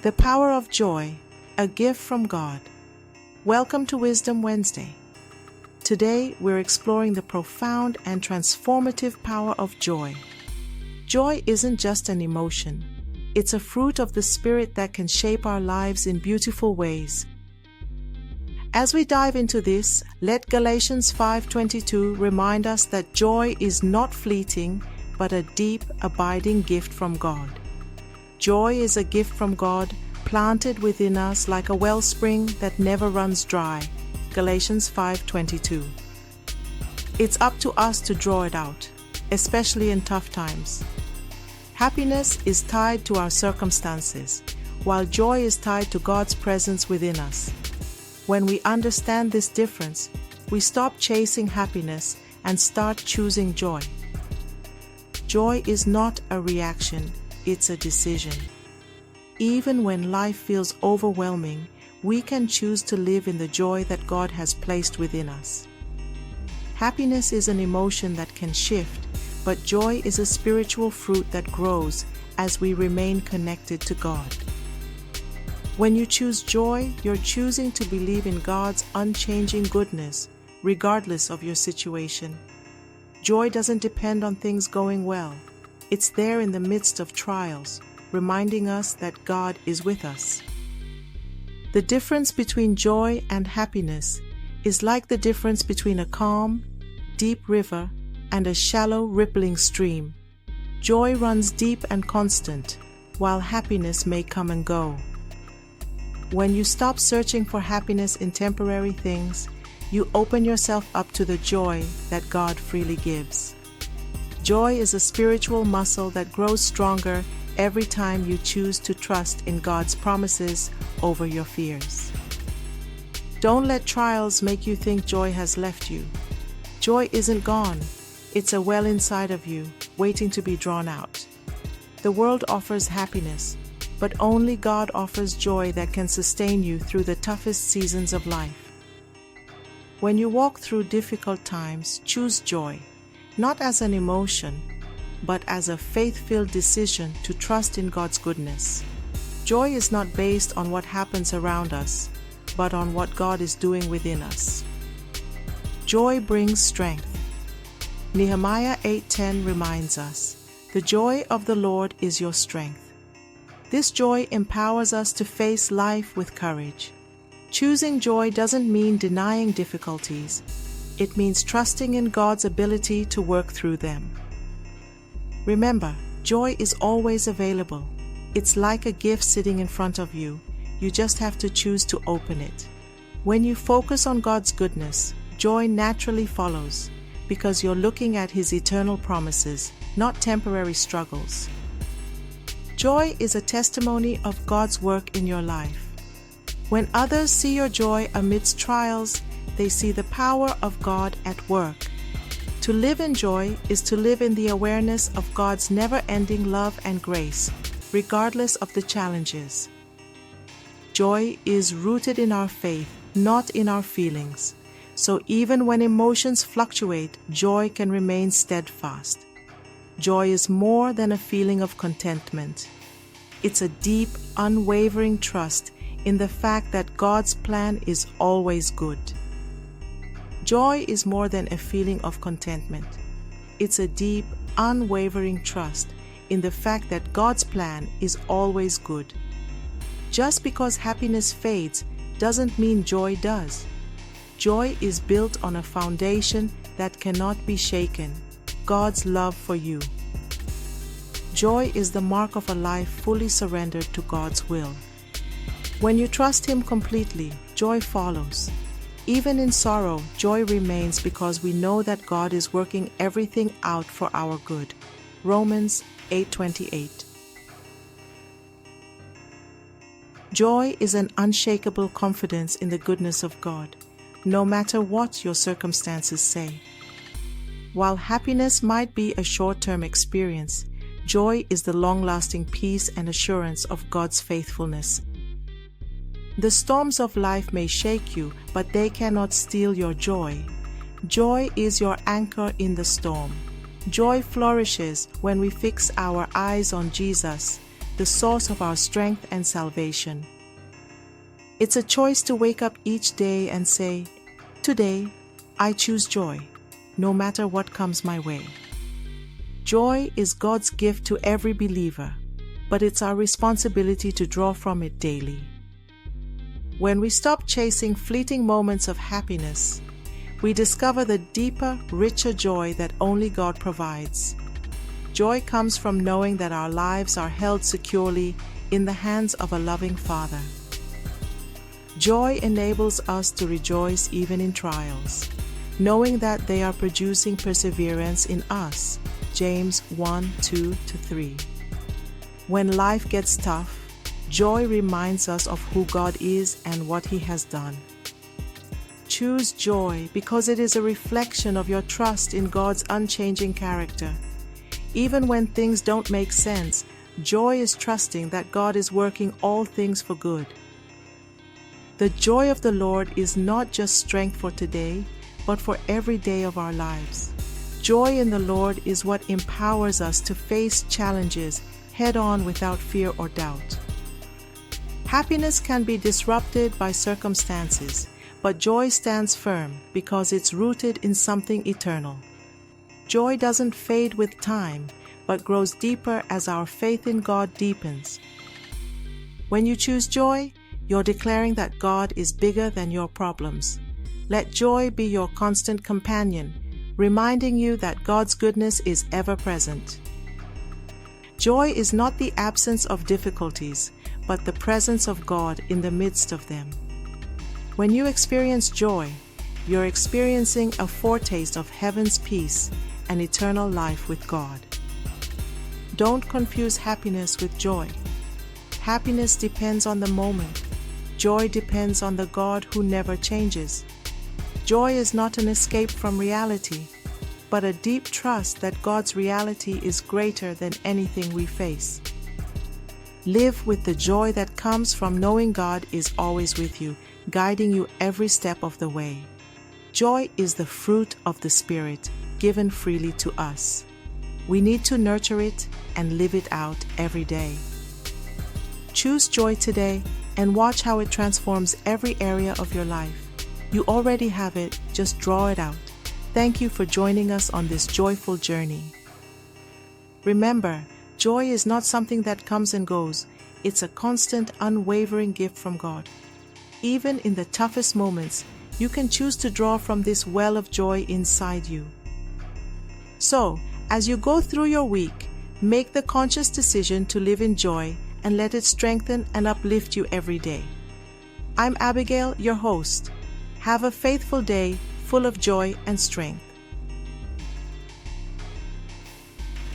The power of joy, a gift from God. Welcome to Wisdom Wednesday. Today we're exploring the profound and transformative power of joy. Joy isn't just an emotion. It's a fruit of the Spirit that can shape our lives in beautiful ways. As we dive into this, let Galatians 5:22 remind us that joy is not fleeting, but a deep, abiding gift from God. Joy is a gift from God, planted within us like a wellspring that never runs dry. Galatians 5:22. It's up to us to draw it out, especially in tough times. Happiness is tied to our circumstances, while joy is tied to God's presence within us. When we understand this difference, we stop chasing happiness and start choosing joy. Joy is not a reaction, it's a decision. Even when life feels overwhelming, we can choose to live in the joy that God has placed within us. Happiness is an emotion that can shift, but joy is a spiritual fruit that grows as we remain connected to God. When you choose joy, you're choosing to believe in God's unchanging goodness, regardless of your situation. Joy doesn't depend on things going well. It's there in the midst of trials, reminding us that God is with us. The difference between joy and happiness is like the difference between a calm, deep river and a shallow, rippling stream. Joy runs deep and constant, while happiness may come and go. When you stop searching for happiness in temporary things, you open yourself up to the joy that God freely gives. Joy is a spiritual muscle that grows stronger every time you choose to trust in God's promises over your fears. Don't let trials make you think joy has left you. Joy isn't gone. It's a well inside of you, waiting to be drawn out. The world offers happiness, but only God offers joy that can sustain you through the toughest seasons of life. When you walk through difficult times, choose joy, not as an emotion, but as a faith-filled decision to trust in God's goodness. Joy is not based on what happens around us, but on what God is doing within us. Joy brings strength. Nehemiah 8:10 reminds us, "The joy of the Lord is your strength." This joy empowers us to face life with courage. Choosing joy doesn't mean denying difficulties. It means trusting in God's ability to work through them. Remember, joy is always available. It's like a gift sitting in front of you. You just have to choose to open it. When you focus on God's goodness, joy naturally follows, because you're looking at His eternal promises, not temporary struggles. Joy is a testimony of God's work in your life. When others see your joy amidst trials, they see the power of God at work. To live in joy is to live in the awareness of God's never-ending love and grace, regardless of the challenges. Joy is rooted in our faith, not in our feelings. So even when emotions fluctuate, joy can remain steadfast. Joy is more than a feeling of contentment. It's a deep, unwavering trust in the fact that God's plan is always good. Joy is more than a feeling of contentment. It's a deep, unwavering trust in the fact that God's plan is always good. Just because happiness fades doesn't mean joy does. Joy is built on a foundation that cannot be shaken, God's love for you. Joy is the mark of a life fully surrendered to God's will. When you trust Him completely, joy follows. Even in sorrow, joy remains because we know that God is working everything out for our good. Romans 8:28. Joy is an unshakable confidence in the goodness of God, no matter what your circumstances say. While happiness might be a short-term experience, joy is the long-lasting peace and assurance of God's faithfulness. The storms of life may shake you, but they cannot steal your joy. Joy is your anchor in the storm. Joy flourishes when we fix our eyes on Jesus, the source of our strength and salvation. It's a choice to wake up each day and say, "Today, I choose joy, no matter what comes my way." Joy is God's gift to every believer, but it's our responsibility to draw from it daily. When we stop chasing fleeting moments of happiness, we discover the deeper, richer joy that only God provides. Joy comes from knowing that our lives are held securely in the hands of a loving Father. Joy enables us to rejoice even in trials, knowing that they are producing perseverance in us. James 1:2-3. When life gets tough, joy reminds us of who God is and what He has done. Choose joy because it is a reflection of your trust in God's unchanging character. Even when things don't make sense, joy is trusting that God is working all things for good. The joy of the Lord is not just strength for today, but for every day of our lives. Joy in the Lord is what empowers us to face challenges head-on without fear or doubt. Happiness can be disrupted by circumstances, but joy stands firm because it's rooted in something eternal. Joy doesn't fade with time, but grows deeper as our faith in God deepens. When you choose joy, you're declaring that God is bigger than your problems. Let joy be your constant companion, reminding you that God's goodness is ever present. Joy is not the absence of difficulties, but the presence of God in the midst of them. When you experience joy, you're experiencing a foretaste of heaven's peace and eternal life with God. Don't confuse happiness with joy. Happiness depends on the moment. Joy depends on the God who never changes. Joy is not an escape from reality, but a deep trust that God's reality is greater than anything we face. Live with the joy that comes from knowing God is always with you, guiding you every step of the way. Joy is the fruit of the Spirit, given freely to us. We need to nurture it and live it out every day. Choose joy today and watch how it transforms every area of your life. You already have it, just draw it out. Thank you for joining us on this joyful journey. Remember, joy is not something that comes and goes. It's a constant, unwavering gift from God. Even in the toughest moments, you can choose to draw from this well of joy inside you. So, as you go through your week, make the conscious decision to live in joy and let it strengthen and uplift you every day. I'm Abigail, your host. Have a faithful day full of joy and strength.